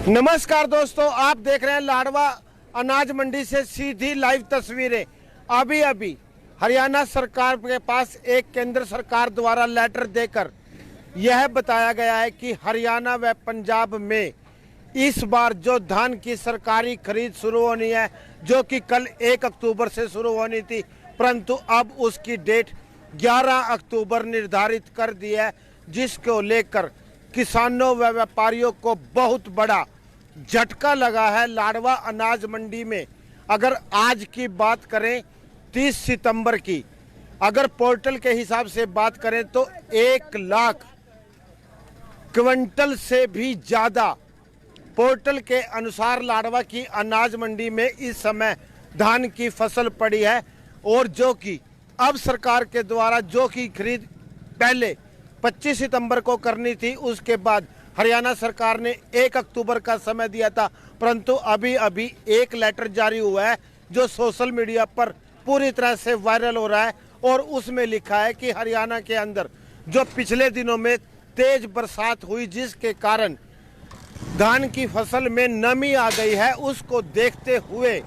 नमस्कार दोस्तों, आप देख रहे हैं लाडवा अनाज मंडी से सीधी लाइव तस्वीरें। अभी हरियाणा सरकार के पास एक केंद्र सरकार द्वारा लेटर देकर यह बताया गया है कि हरियाणा व पंजाब में इस बार जो धान की सरकारी खरीद शुरू होनी है, जो कि कल 1 अक्टूबर से शुरू होनी थी, परंतु अब उसकी डेट 11 अक्टूबर निर्धारित कर दी है, जिसको लेकर किसानों व व्यापारियों को बहुत बड़ा झटका लगा है। लाडवा अनाज मंडी में अगर आज की बात करें 30 सितंबर की, अगर पोर्टल के हिसाब से बात करें तो 1 लाख क्विंटल से भी ज़्यादा पोर्टल के अनुसार लाडवा की अनाज मंडी में इस समय धान की फसल पड़ी है। और जो कि अब सरकार के द्वारा जो कि खरीद पहले 25 सितंबर को करनी थी, उसके बाद हरियाणा सरकार ने 1 अक्टूबर का समय दिया था, परंतु अभी एक लेटर जारी हुआ है जो सोशल मीडिया पर पूरी तरह से वायरल हो रहा है। और उसमें लिखा है कि हरियाणा के अंदर जो पिछले दिनों में तेज बरसात हुई, जिसके कारण धान की फसल में नमी आ गई है, उसको देखते हुए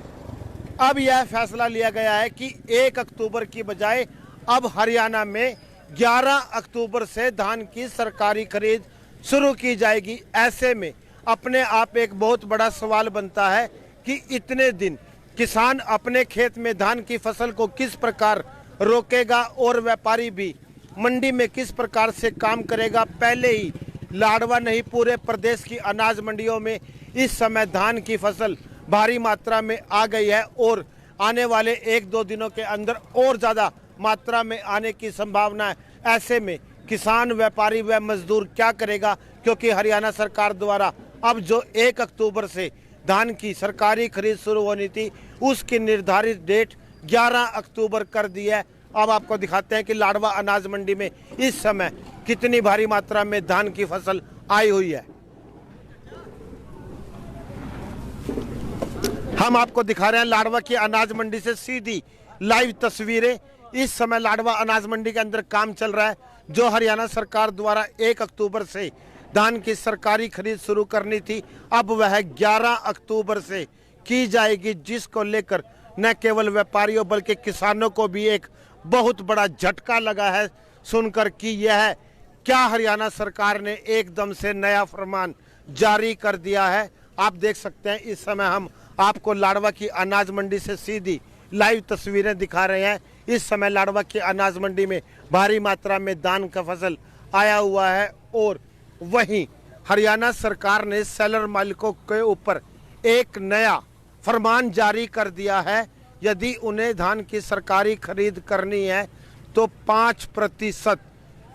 अब यह फैसला लिया गया है कि 1 अक्टूबर की बजाय अब हरियाणा में 11 अक्टूबर से धान की सरकारी खरीद शुरू की जाएगी। ऐसे में अपने आप एक बहुत बड़ा सवाल बनता है कि इतने दिन किसान अपने खेत में धान की फसल को किस प्रकार रोकेगा और व्यापारी भी मंडी में किस प्रकार से काम करेगा। पहले ही लाडवा नहीं, पूरे प्रदेश की अनाज मंडियों में इस समय धान की फसल भारी मात्रा में आ गई है और आने वाले 1-2 दिनों के अंदर और ज़्यादा मात्रा में आने की संभावना है। ऐसे में किसान, व्यापारी व मजदूर क्या करेगा, क्योंकि हरियाणा सरकार द्वारा अब जो 1 अक्टूबर से धान की सरकारी खरीद शुरू होनी थी, उसकी निर्धारित डेट 11 अक्टूबर कर दी है। अब आपको दिखाते हैं कि लाडवा अनाज मंडी में इस समय कितनी भारी मात्रा में धान की फसल आई हुई है। हम आपको दिखा रहे हैं लाडवा की अनाज मंडी से सीधी लाइव तस्वीरें। इस समय लाडवा अनाज मंडी के अंदर काम चल रहा है, जो हरियाणा सरकार द्वारा 1 अक्टूबर से धान की सरकारी खरीद शुरू करनी थी, अब वह 11 अक्टूबर से की जाएगी, जिसको लेकर न केवल व्यापारियों बल्कि किसानों को भी एक बहुत बड़ा झटका लगा है सुनकर कि यह क्या हरियाणा सरकार ने एकदम से नया फरमान जारी कर दिया है। आप देख सकते हैं इस समय हम आपको लाडवा की अनाज मंडी से सीधी लाइव तस्वीरें दिखा रहे हैं। इस समय लाडवा की अनाज मंडी में भारी मात्रा में धान का फसल आया हुआ है और वहीं हरियाणा सरकार ने सेलर मालिकों के ऊपर एक नया फरमान जारी कर दिया है। यदि उन्हें धान की सरकारी खरीद करनी है तो 5%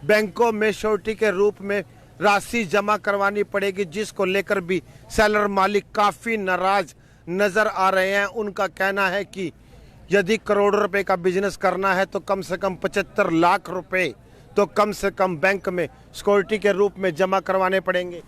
बैंकों में श्योरिटी के रूप में राशि जमा करवानी पड़ेगी, जिसको लेकर भी सेलर मालिक काफ़ी नाराज नज़र आ रहे हैं। उनका कहना है कि यदि करोड़ों रुपए का बिजनेस करना है तो कम से कम 75 लाख रुपए तो कम से कम बैंक में सिक्योरिटी के रूप में जमा करवाने पड़ेंगे।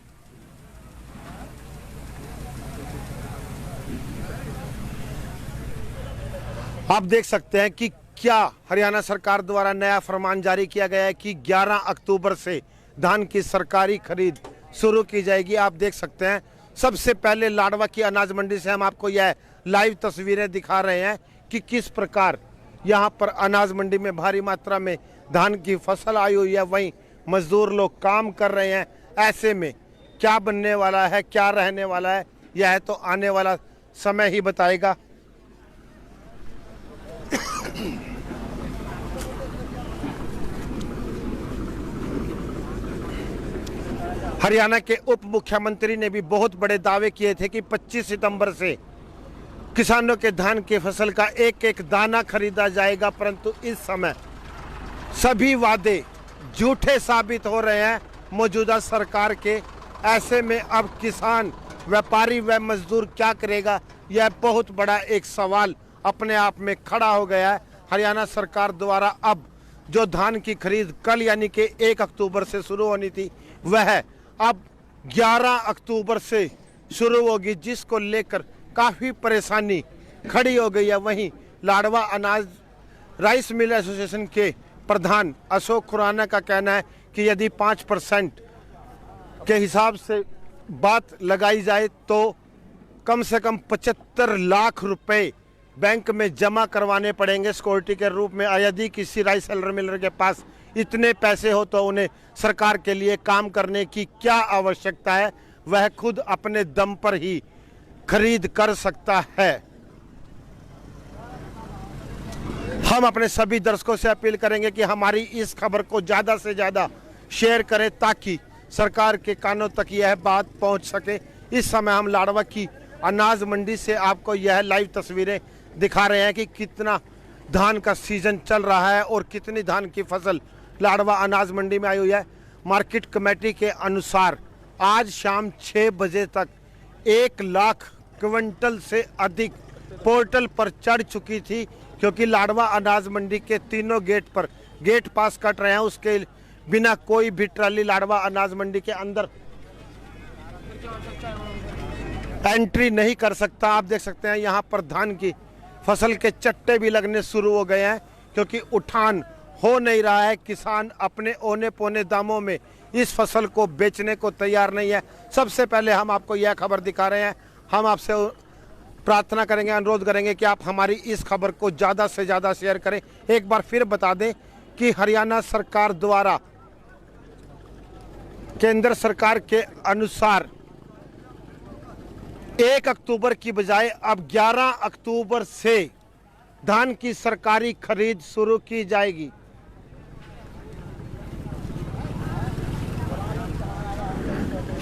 आप देख सकते हैं कि क्या हरियाणा सरकार द्वारा नया फरमान जारी किया गया है कि 11 अक्टूबर से धान की सरकारी खरीद शुरू की जाएगी। आप देख सकते हैं सबसे पहले लाडवा की अनाज मंडी से हम आपको यह लाइव तस्वीरें दिखा रहे हैं कि किस प्रकार यहाँ पर अनाज मंडी में भारी मात्रा में धान की फसल आई हुई है, वहीं मजदूर लोग काम कर रहे हैं। ऐसे में क्या बनने वाला है, क्या रहने वाला है, यह तो आने वाला समय ही बताएगा। हरियाणा के उप मुख्यमंत्री ने भी बहुत बड़े दावे किए थे कि 25 सितंबर से किसानों के धान की फसल का एक एक दाना खरीदा जाएगा, परंतु इस समय सभी वादे झूठे साबित हो रहे हैं मौजूदा सरकार के। ऐसे में अब किसान, व्यापारी व मजदूर क्या करेगा, यह बहुत बड़ा एक सवाल अपने आप में खड़ा हो गया है। हरियाणा सरकार द्वारा अब जो धान की खरीद कल यानी कि 1 अक्टूबर से शुरू होनी थी, वह अब 11 अक्टूबर से शुरू होगी, जिसको लेकर काफ़ी परेशानी खड़ी हो गई है। वहीं लाडवा अनाज राइस मिल एसोसिएशन के प्रधान अशोक खुराना का कहना है कि यदि 5% के हिसाब से बात लगाई जाए तो कम से कम 75 लाख रुपए बैंक में जमा करवाने पड़ेंगे सिक्योरिटी के रूप में। यदि किसी राइस सेलर मिलर के पास इतने पैसे हो तो उन्हें सरकार के लिए काम करने की क्या आवश्यकता है, वह खुद अपने दम पर ही खरीद कर सकता है। हम अपने सभी दर्शकों से अपील करेंगे कि हमारी इस खबर को ज़्यादा से ज़्यादा शेयर करें ताकि सरकार के कानों तक यह बात पहुंच सके। इस समय हम लाडवा की अनाज मंडी से आपको यह लाइव तस्वीरें दिखा रहे हैं कि कितना धान का सीजन चल रहा है और कितनी धान की फसल लाडवा अनाज मंडी में आई हुई है। मार्केट कमेटी के अनुसार आज शाम 6 बजे तक 1 लाख क्विंटल से अधिक पोर्टल पर चढ़ चुकी थी, क्योंकि लाडवा अनाज मंडी के तीनों गेट पर गेट पास कट रहे हैं। उसके बिना कोई भी ट्राली लाडवा अनाज मंडी के अंदर एंट्री नहीं कर सकता। आप देख सकते हैं यहाँ पर धान की फसल के चट्टे भी लगने शुरू हो गए हैं, क्योंकि उठान हो नहीं रहा है। किसान अपने औने पौने दामों में इस फसल को बेचने को तैयार नहीं है। सबसे पहले हम आपको यह खबर दिखा रहे हैं। हम आपसे प्रार्थना करेंगे, अनुरोध करेंगे कि आप हमारी इस खबर को ज़्यादा से ज़्यादा शेयर करें। एक बार फिर बता दें कि हरियाणा सरकार द्वारा केंद्र सरकार के अनुसार 1 अक्टूबर की बजाय अब 11 अक्टूबर से धान की सरकारी खरीद शुरू की जाएगी।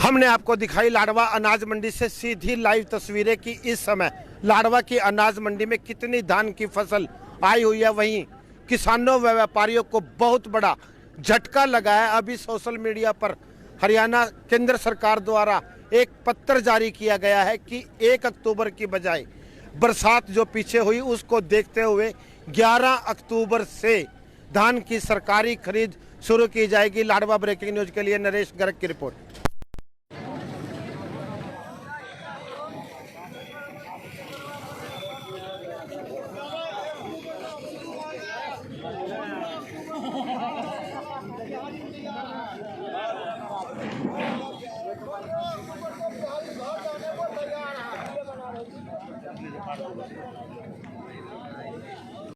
हमने आपको दिखाई लाडवा अनाज मंडी से सीधी लाइव तस्वीरें कि इस समय लाडवा की अनाज मंडी में कितनी धान की फसल आई हुई है। वहीं किसानों व व्यापारियों को बहुत बड़ा झटका लगा है। अभी सोशल मीडिया पर हरियाणा केंद्र सरकार द्वारा एक पत्र जारी किया गया है कि 1 अक्टूबर की बजाय बरसात जो पीछे हुई उसको देखते हुए 11 अक्टूबर से धान की सरकारी खरीद शुरू की जाएगी। लाडवा ब्रेकिंग न्यूज के लिए नरेश गर्ग की रिपोर्ट।